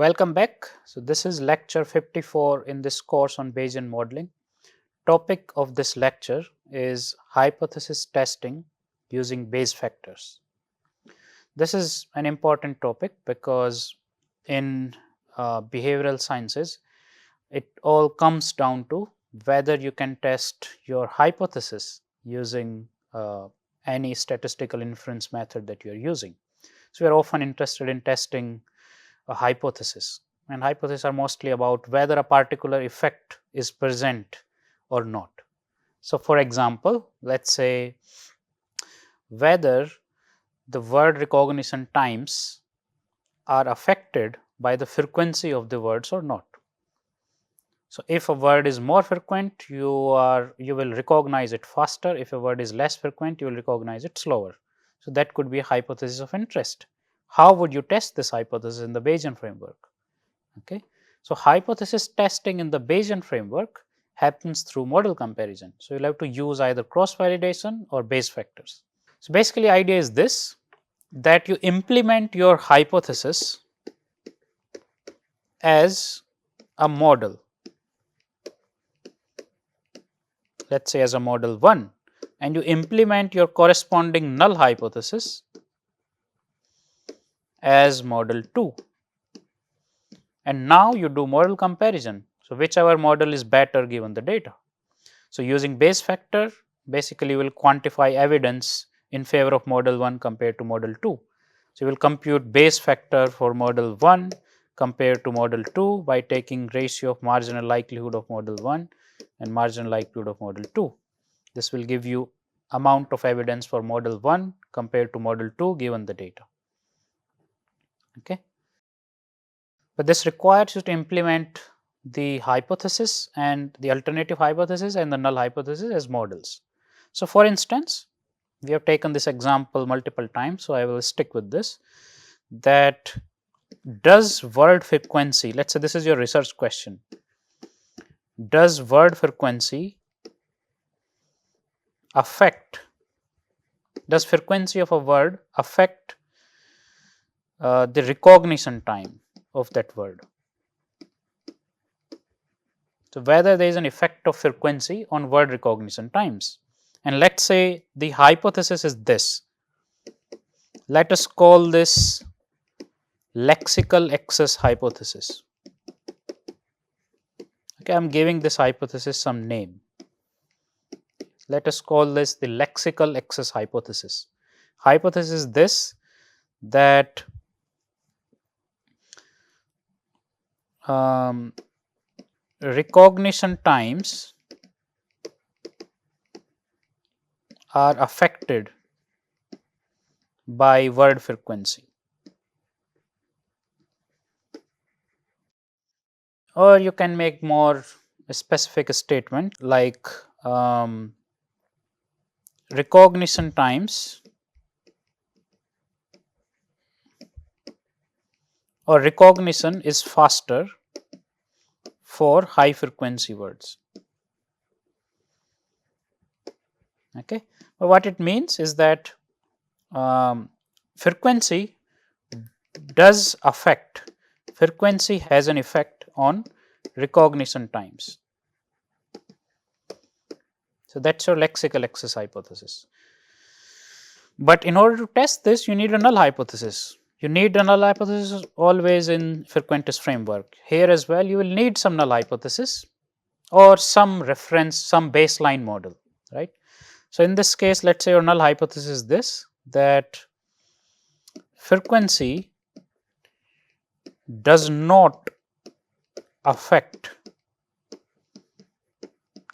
Welcome back. So, this is lecture 54 in this course on Bayesian modeling. Topic of this lecture is hypothesis testing using Bayes factors. This is an important topic because in behavioral sciences, it all comes down to whether you can test your hypothesis using any statistical inference method that you are using. So, we are often interested in testing a hypothesis, and hypotheses are mostly about whether a particular effect is present or not. So, for example, let us say whether the word recognition times are affected by the frequency of the words or not. So, if a word is more frequent, you will recognize it faster. If a word is less frequent, you will recognize it slower. So, that could be a hypothesis of interest. How would you test this hypothesis in the Bayesian framework? Okay. So, hypothesis testing in the Bayesian framework happens through model comparison. So, you will have to use either cross validation or Bayes factors. So, basically idea is this, that you implement your hypothesis as a model, let us say as a model 1, and you implement your corresponding null hypothesis as model 2, and now you do model comparison. So, whichever model is better given the data. So, using Bayes factor, basically you will quantify evidence in favor of model 1 compared to model 2. So, you will compute Bayes factor for model 1 compared to model 2 by taking ratio of marginal likelihood of model 1 and marginal likelihood of model 2. This will give you amount of evidence for model 1 compared to model 2 given the data. Okay. But this requires you to implement the hypothesis and the alternative hypothesis and the null hypothesis as models. So, for instance, we have taken this example multiple times, so I will stick with this, that does word frequency, let us say this is your research question, does word frequency affect, does frequency of a word affect the recognition time of that word? So, whether there is an effect of frequency on word recognition times, and let us say the hypothesis is this, let us call this lexical excess hypothesis. Okay, I am giving this hypothesis some name. Let us call this the lexical excess hypothesis. Hypothesis is this, that recognition times are affected by word frequency. Or you can make more specific statement like recognition times or recognition is faster for high frequency words. Okay. But what it means is that frequency does affect, frequency has an effect on recognition times. So, that is your lexical excess hypothesis. But in order to test this, you need a null hypothesis. You need a null hypothesis always in frequentist framework. Here as well, you will need some null hypothesis or some reference, some baseline model, right. So, in this case, let us say your null hypothesis is this, that frequency does not affect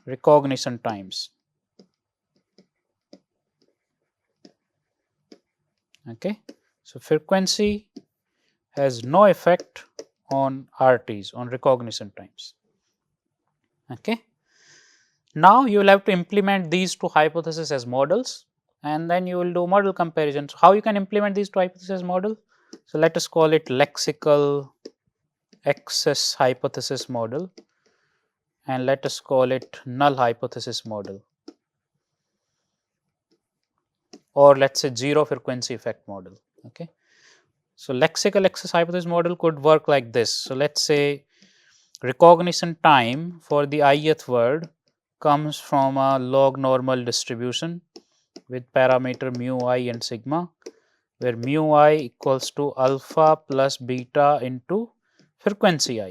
recognition times. Okay. So, frequency has no effect on RTs, on recognition times. Okay. Now, you will have to implement these two hypotheses as models, and then you will do model comparison. So, how you can implement these two hypotheses as model? So, let us call it lexical excess hypothesis model, and let us call it null hypothesis model, or let us say zero frequency effect model. Okay. So, lexical access hypothesis model could work like this. So, let us say recognition time for the ith word comes from a log normal distribution with parameter mu I and sigma, where mu I equals to alpha plus beta into frequency I,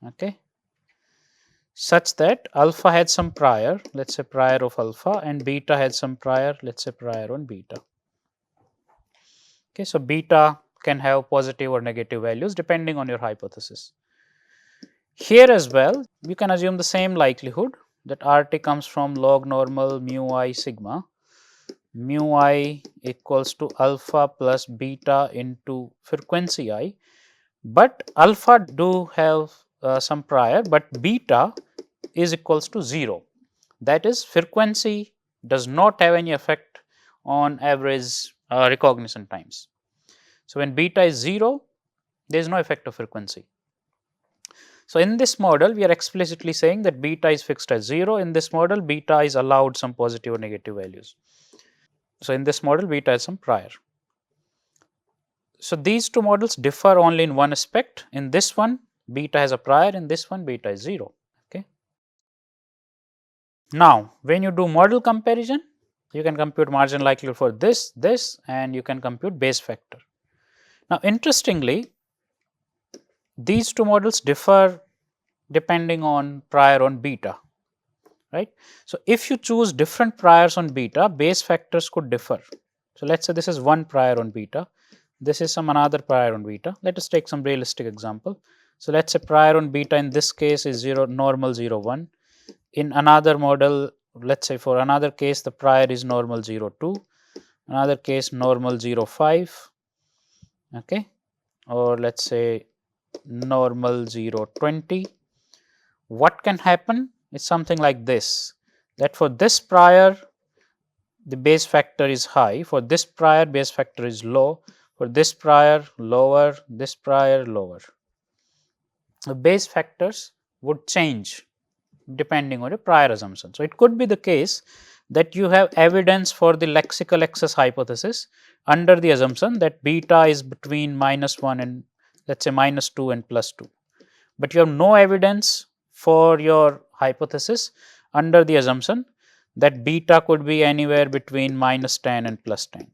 okay, such that alpha had some prior, let us say prior of alpha, and beta had some prior, let us say prior on beta. Okay, so beta can have positive or negative values depending on your hypothesis. Here as well, you can assume the same likelihood that RT comes from log normal mu I sigma, mu I equals to alpha plus beta into frequency I, but alpha do have some prior, but beta is equals to 0. That is, frequency does not have any effect on average recognition times. So, when beta is 0, there is no effect of frequency. So, in this model, we are explicitly saying that beta is fixed as 0. In this model, beta is allowed some positive or negative values. So, in this model, beta has some prior. So, these two models differ only in one aspect. In this one, beta has a prior, in this one, beta is 0. Okay. Now, when you do model comparison, you can compute marginal likelihood for this, and you can compute Bayes factor. Now, interestingly, these two models differ depending on prior on beta, right. So, if you choose different priors on beta, Bayes factors could differ. So, let us say this is one prior on beta, this is some another prior on beta. Let us take some realistic example. So, let us say prior on beta in this case is 0 normal 0 1. In another model, let us say for another case the prior is normal 0 2, another case normal 0 5, okay, or let us say normal 0 20. What can happen is something like this, that for this prior the Bayes factor is high, for this prior Bayes factor is low, for this prior lower, this prior lower. The Bayes factors would change depending on your prior assumption. So, it could be the case that you have evidence for the lexical access hypothesis under the assumption that beta is between -1 and let us say -2 and +2, but you have no evidence for your hypothesis under the assumption that beta could be anywhere between -10 and +10.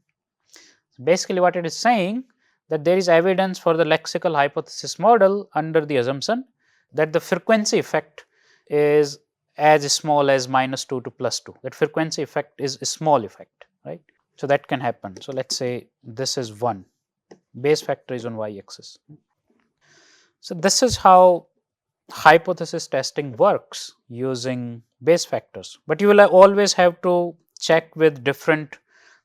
Basically, what it is saying that there is evidence for the lexical hypothesis model under the assumption that the frequency effect is as small as -2 to +2, that frequency effect is a small effect, right. So, that can happen. So, let us say this is 1, Bayes factor is on y axis. So, this is how hypothesis testing works using Bayes factors, but you will always have to check with different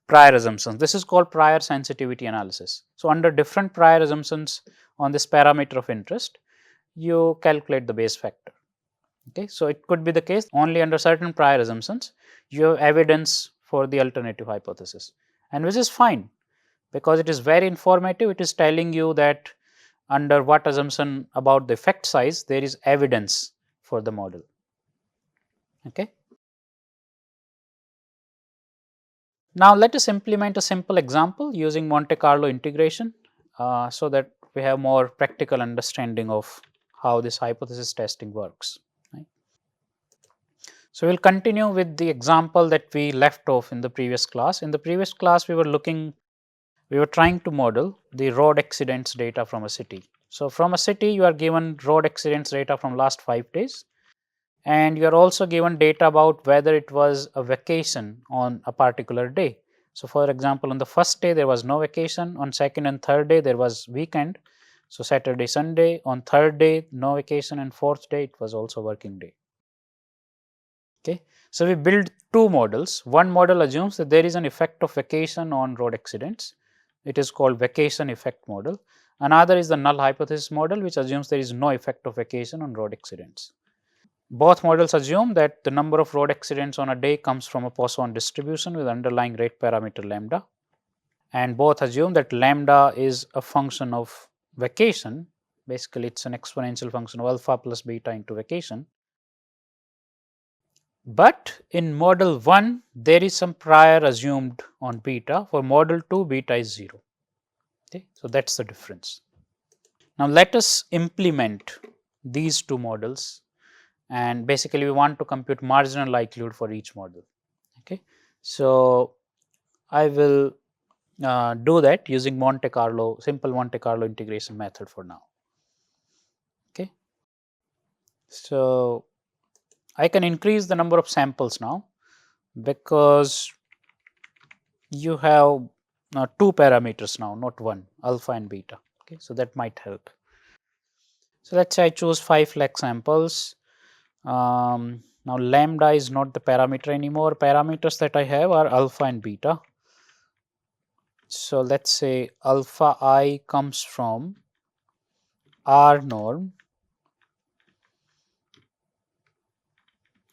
prior assumptions. This is called prior sensitivity analysis. So, under different prior assumptions on this parameter of interest, you calculate the Bayes factor. Okay. So, it could be the case only under certain prior assumptions you have evidence for the alternative hypothesis, and which is fine because it is very informative. It is telling you that under what assumption about the effect size there is evidence for the model. Okay. Now, let us implement a simple example using Monte Carlo integration, so that we have more practical understanding of how this hypothesis testing works. Right. So, we will continue with the example that we left off in the previous class. In the previous class, we were trying to model the road accidents data from a city. So, from a city, you are given road accidents data from last 5 days, and you are also given data about whether it was a vacation on a particular day. So, for example, on the first day there was no vacation, on second and third day there was weekend, so Saturday, Sunday, on third day no vacation, and fourth day it was also working day. Okay. So, we build two models. One model assumes that there is an effect of vacation on road accidents. It is called vacation effect model. Another is the null hypothesis model, which assumes there is no effect of vacation on road accidents. Both models assume that the number of road accidents on a day comes from a Poisson distribution with underlying rate parameter lambda, and both assume that lambda is a function of vacation. Basically, it is an exponential function of alpha plus beta into vacation. But in model 1 there is some prior assumed on beta. For model 2 beta is 0. Okay, so that's the difference. Now let us implement these two models, and basically we want to compute marginal likelihood for each model. Okay, so I will do that using simple Monte Carlo integration method for now. Okay, so I can increase the number of samples now because you have two parameters now, not one, alpha and beta. Okay, so that might help. So let's say I choose 5 lakh samples. Now lambda is not the parameter anymore. Parameters that I have are alpha and beta. So let's say alpha I comes from R norm.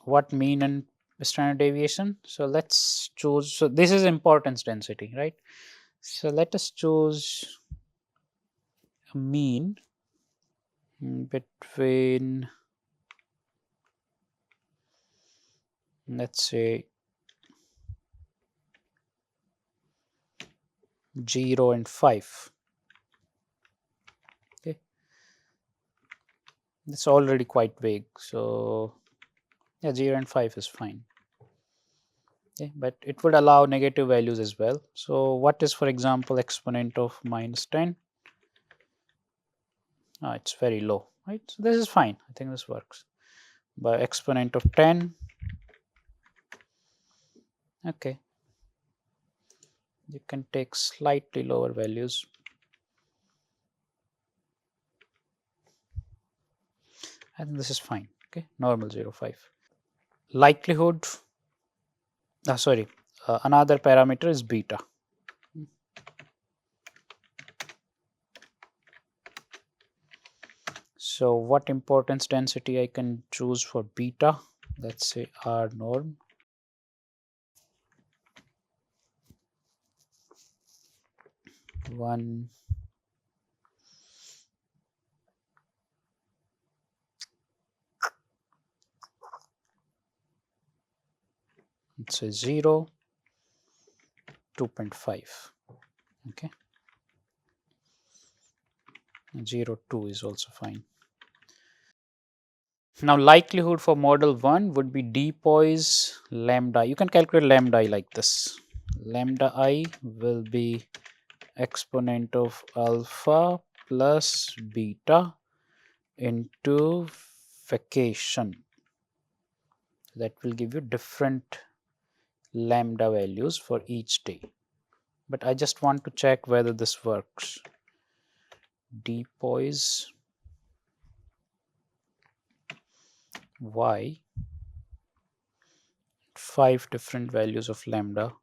What mean and standard deviation? So let's choose. So this is importance density, right? So let us choose a mean between, let's say, 0 and 5. Okay, it's already quite vague. So yeah, 0 and 5 is fine. Okay, but it would allow negative values as well. So what is, for example, exponent of -10? It's very low, right? So this is fine. I think this works. By exponent of 10, okay, you can take slightly lower values. I think this is fine. Okay, normal 0.5. Likelihood, sorry, another parameter is beta. So what importance density I can choose for beta? Let's say R norm. One, let's say 0, 2.5. Okay, 0.2 is also fine. Now likelihood for model 1 would be depoise lambda. You can calculate lambda I like this. Lambda I will be exponent of alpha plus beta into vacation. That will give you different lambda values for each day. But I just want to check whether this works. Depoise y, 5 different values of lambda.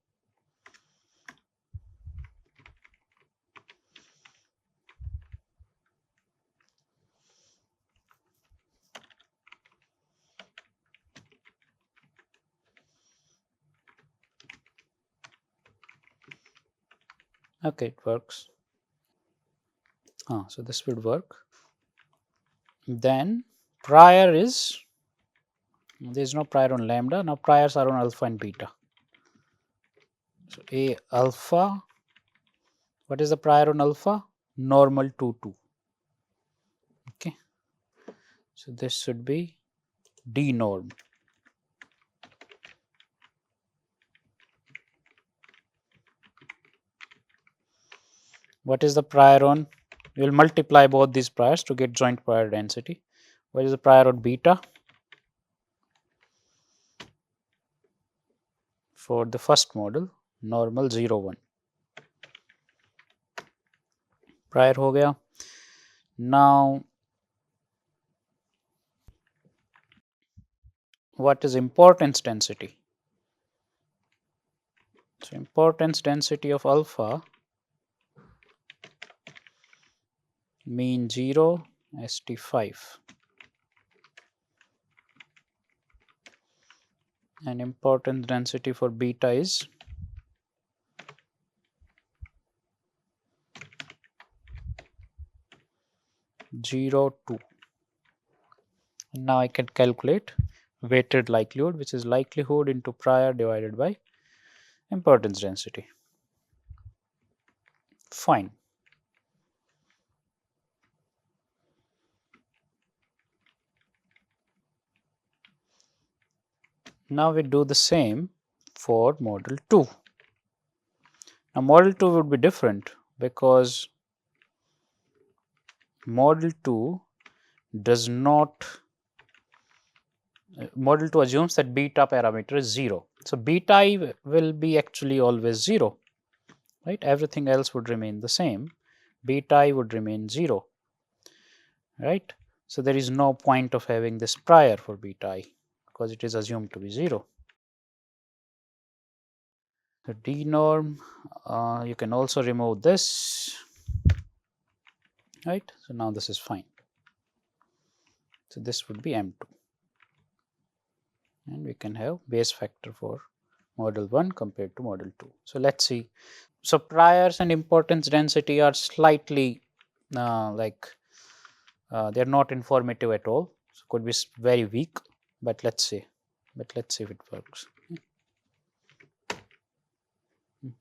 Okay, it works. So this would work. Then prior is, there is no prior on lambda. Now priors are on alpha and beta. So A alpha, what is the prior on alpha? Normal 2, 2. Okay. So this should be D norm. What is the prior on? We will multiply both these priors to get joint prior density. What is the prior on beta? For the first model, normal 0, 1. Prior हो गया. Now what is importance density? So importance density of alpha, mean 0, ST5. And importance density for beta is 0, 2. And now I can calculate weighted likelihood, which is likelihood into prior divided by importance density. Fine. Now we do the same for model 2. Now model 2 would be different because model 2 does not model 2 assumes that beta parameter is 0. So beta I will be actually always 0, right? Everything else would remain the same. Beta I would remain 0, right? So there is no point of having this prior for beta I because it is assumed to be 0. The D norm, you can also remove this, right? So now this is fine. So this would be M2, and we can have base factor for model 1 compared to model 2. So let's see. So priors and importance density are slightly they are not informative at all. So could be very weak, but let's see. But let's see if it works.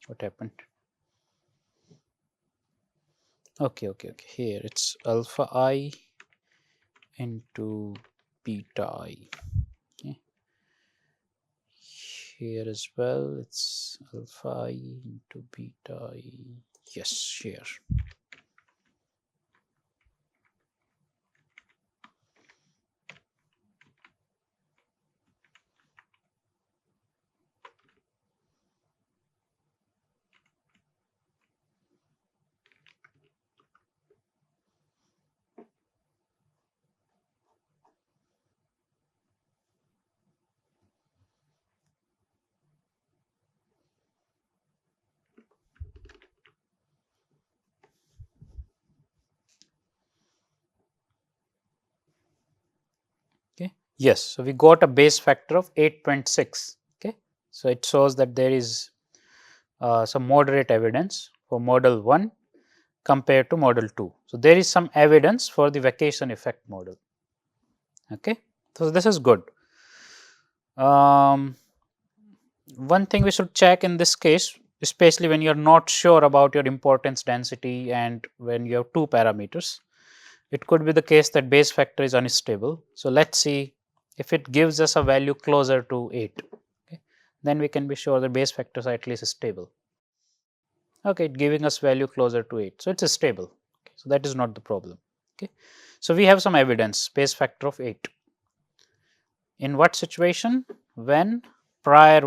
What happened? Okay. Here it's alpha I into beta I. Okay. Here as well, it's alpha I into beta I. Yes, here. Okay. Yes, so we got a base factor of 8.6. Okay, so it shows that there is some moderate evidence for model 1 compared to model 2. So there is some evidence for the vacation effect model. Okay, so this is good. One thing we should check in this case, especially when you are not sure about your importance density and when you have two parameters, it could be the case that base factor is unstable. So let's see if it gives us a value closer to 8, okay, then we can be sure the base factors are at least stable. Okay, it giving us value closer to 8, so it's stable. Okay, so that is not the problem. Okay, so we have some evidence, base factor of 8. In what situation? When prior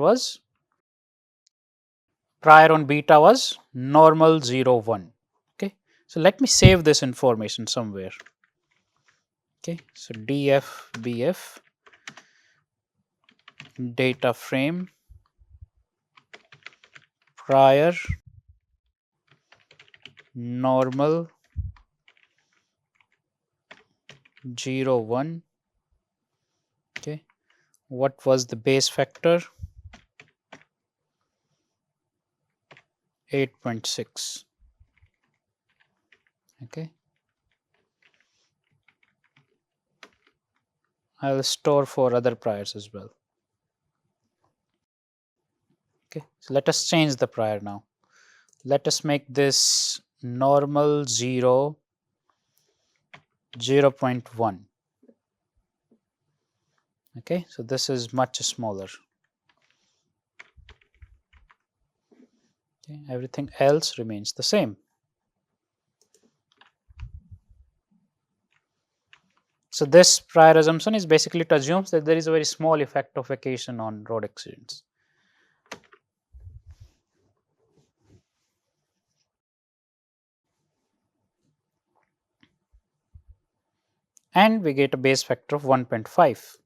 on beta was normal 0 1. Okay, so let me save this information somewhere. Okay, so df data frame prior normal 0 1. Okay, what was the base factor? 8.6. Okay, I will store for other priors as well. Okay, so let us change the prior now. Let us make this normal 0 0.1. Okay, so this is much smaller. Okay, everything else remains the same. So this prior assumption is basically to assume that there is a very small effect of vacation on road accidents. And we get a base factor of 1.5.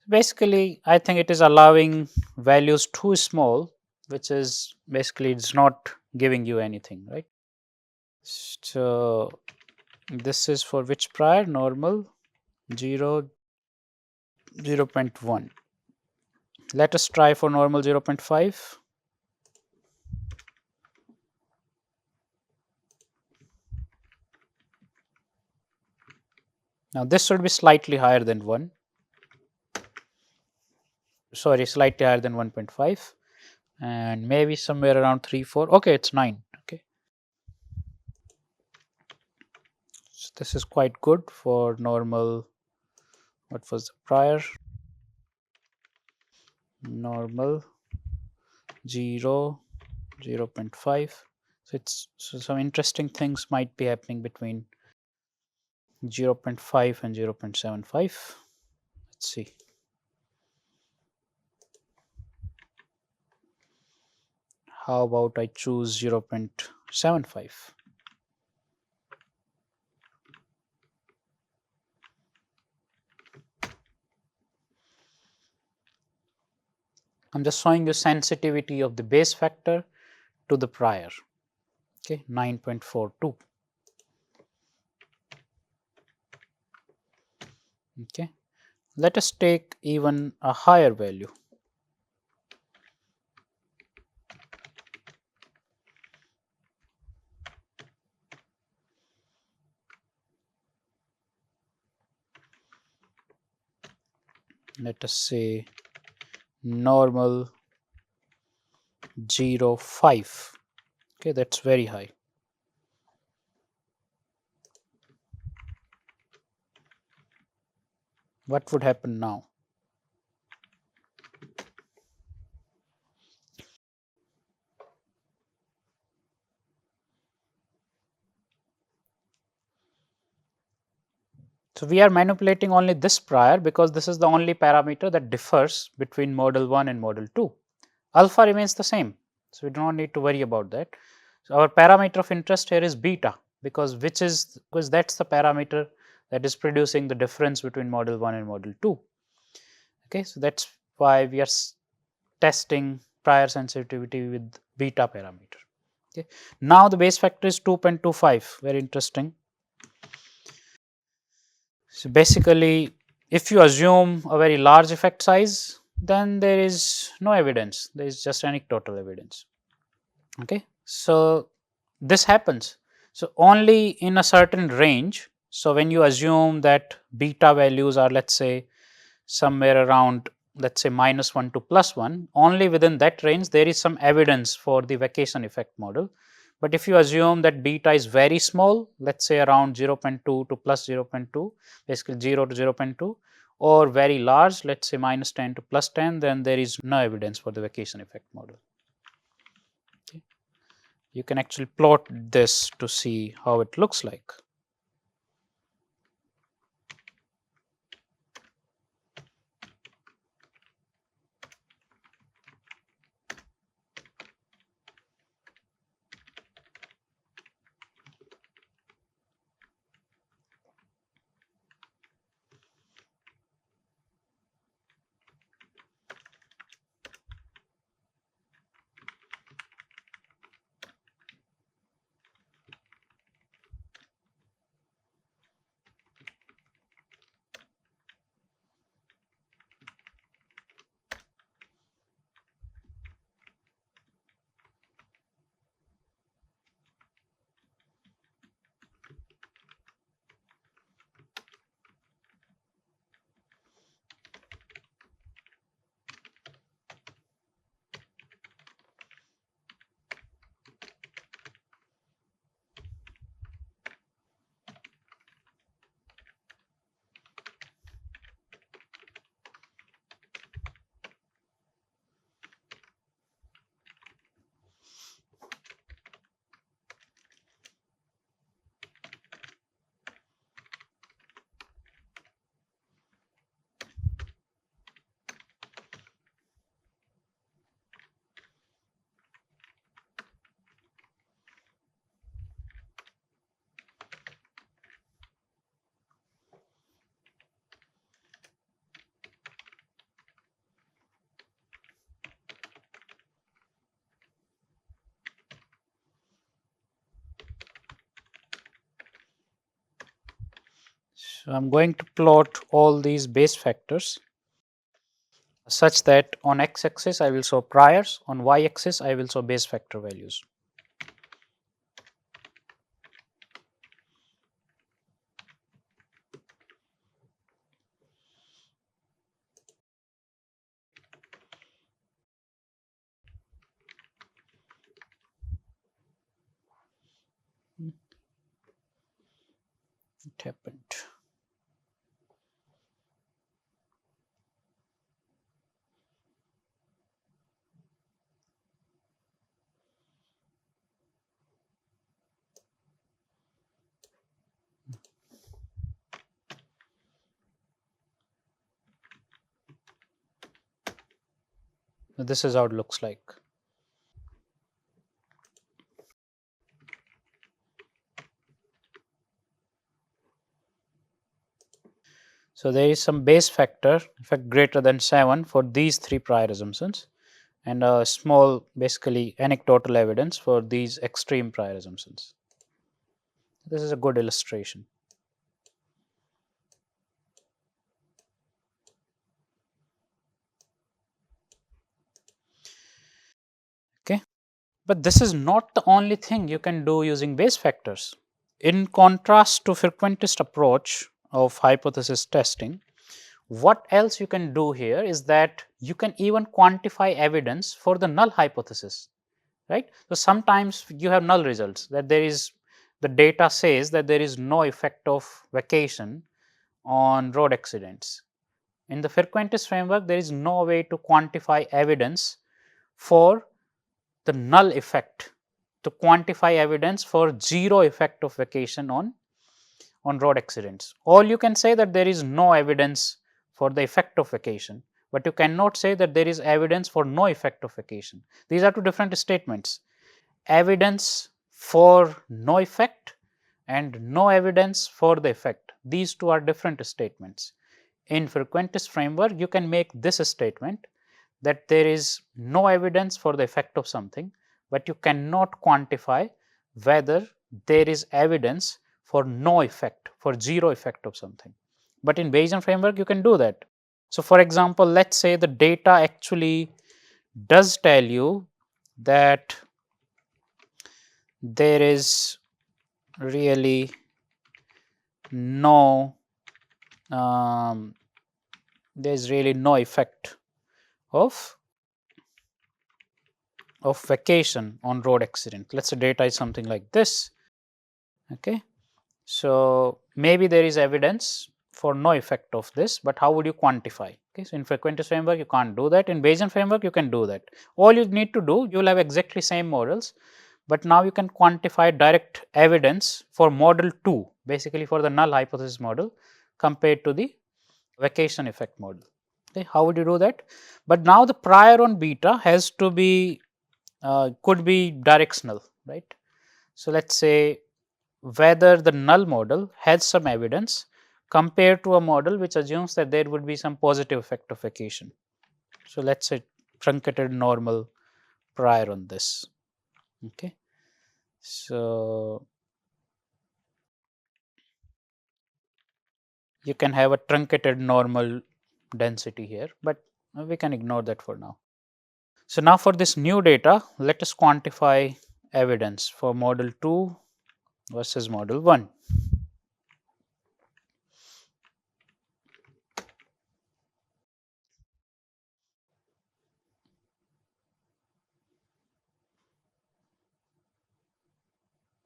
Basically, I think it is allowing values too small, which is basically it's not giving you anything, right? So this is for which prior? Normal 0 0.1. Let us try for normal 0.5. Now this should be slightly higher than 1. Sorry, slightly higher than 1.5, and maybe somewhere around 3 4. Okay, it's 9. Okay, so this is quite good for normal What was the prior? Normal 0, 0.5. So some interesting things might be happening between 0.5 and 0.75. Let's see. How about I choose 0.75? I'm just showing you sensitivity of the base factor to the prior. Okay, 9.42. Okay, let us take even a higher value. Let us say normal 0.5. Okay, that's very high. What would happen now? So we are manipulating only this prior because this is the only parameter that differs between model 1 and model 2. Alpha remains the same, so we do not need to worry about that. So our parameter of interest here is beta, because that's the parameter that is producing the difference between model 1 and model 2. Okay, so that's why we are testing prior sensitivity with beta parameter. Okay, now the base factor is 2.25. Very interesting. So basically, if you assume a very large effect size, then there is no evidence, there is just anecdotal evidence. Okay, so this happens. So only in a certain range. So when you assume that beta values are, let's say, somewhere around, let's say, -1 to +1, only within that range there is some evidence for the vacation effect model. But if you assume that beta is very small, let's say around 0.2 to +0.2, basically 0 to 0.2, or very large, let's say -10 to +10, then there is no evidence for the vacation effect model. Okay. You can actually plot this to see how it looks like. So I'm going to plot all these base factors such that on x-axis I will show priors, on y-axis I will show base factor values. It happened. This is how it looks like. So there is some base factor, in fact greater than 7 for these three prior assumptions, and a small basically anecdotal evidence for these extreme prior assumptions. This is a good illustration. Okay, but this is not the only thing you can do using base factors. In contrast to frequentist approach of hypothesis testing, what else you can do here is that you can even quantify evidence for the null hypothesis, right? So sometimes you have null results, that there is, the data says that there is no effect of vacation on road accidents. In the frequentist framework, there is no way to quantify evidence for the null effect, to quantify evidence for zero effect of vacation on road accidents. Or you can say that there is no evidence for the effect of vacation, but you cannot say that there is evidence for no effect of vacation. These are two different statements. Evidence for no effect and no evidence for the effect. These two are different statements. In frequentist framework, you can make this statement that there is no evidence for the effect of something, but you cannot quantify whether there is evidence for no effect, for zero effect of something. But in Bayesian framework, you can do that. So, for example, let's say the data actually does tell you that there is really no there is really no effect of vacation on road accident. Let's say data is something like this. Okay, so maybe there is evidence for no effect of this, but how would you quantify? Okay, so in frequentist framework you can't do that. In Bayesian framework you can do that. All you need to do, you will have exactly same models, but now you can quantify direct evidence for model 2, basically for the null hypothesis model compared to the vacation effect model. Okay, how would you do that? But now the prior on beta has to be could be directional, right? So let's say whether the null model has some evidence compared to a model which assumes that there would be some positive effect of vacation. So let's say truncated normal prior on this. Okay, so you can have a truncated normal density here, but we can ignore that for now. So now for this new data, let us quantify evidence for model 2 versus model 1.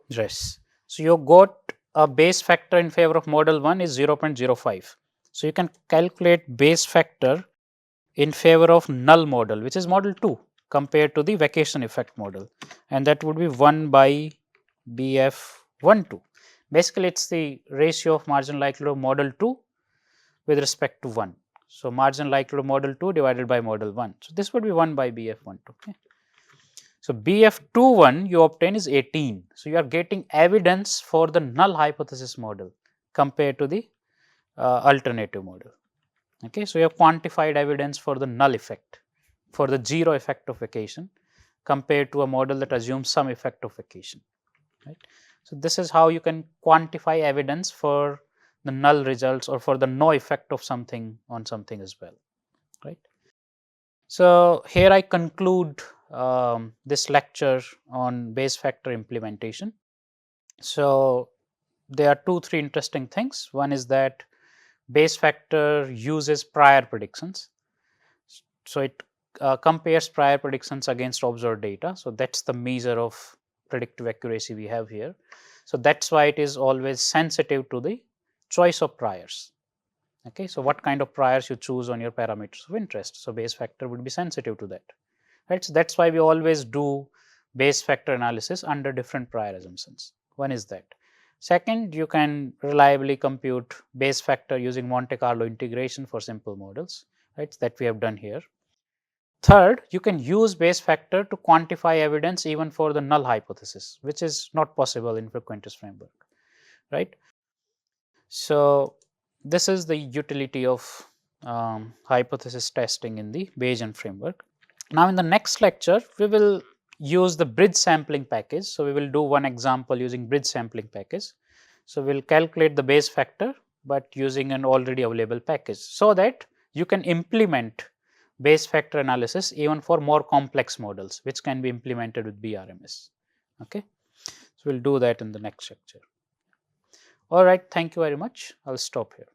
Yes. So you got a base factor in favor of model 1 is 0.05. So you can calculate base factor in favor of null model, which is model 2 compared to the vacation effect model, and that would be 1 by BF12. Basically, it's the ratio of marginal likelihood of model 2 with respect to 1. So marginal likelihood of model 2 divided by model 1. So this would be 1 by BF12. Okay. So BF21 you obtain is 18. So you are getting evidence for the null hypothesis model compared to the alternative model. Okay, so you have quantified evidence for the null effect, for the zero effect of vacation compared to a model that assumes some effect of vacation. Right. So this is how you can quantify evidence for the null results or for the no effect of something on something as well. Right. So here I conclude this lecture on base factor implementation. So there are three interesting things. One is that base factor uses prior predictions. So it compares prior predictions against observed data. So that's the measure of predictive accuracy we have here. So that's why it is always sensitive to the choice of priors. Okay, so what kind of priors you choose on your parameters of interest. So base factor would be sensitive to that. Right, so that's why we always do base factor analysis under different prior assumptions. One is that. Second, you can reliably compute base factor using Monte Carlo integration for simple models, right, that we have done here. Third, you can use Bayes factor to quantify evidence even for the null hypothesis, which is not possible in frequentist framework, right? So this is the utility of hypothesis testing in the Bayesian framework. Now in the next lecture, we will use the bridge sampling package. So we will do one example using bridge sampling package. So we'll calculate the Bayes factor, but using an already available package, so that you can implement Bayes factor analysis even for more complex models, which can be implemented with BRMS. Okay, so we'll do that in the next lecture. All right, thank you very much. I'll stop here.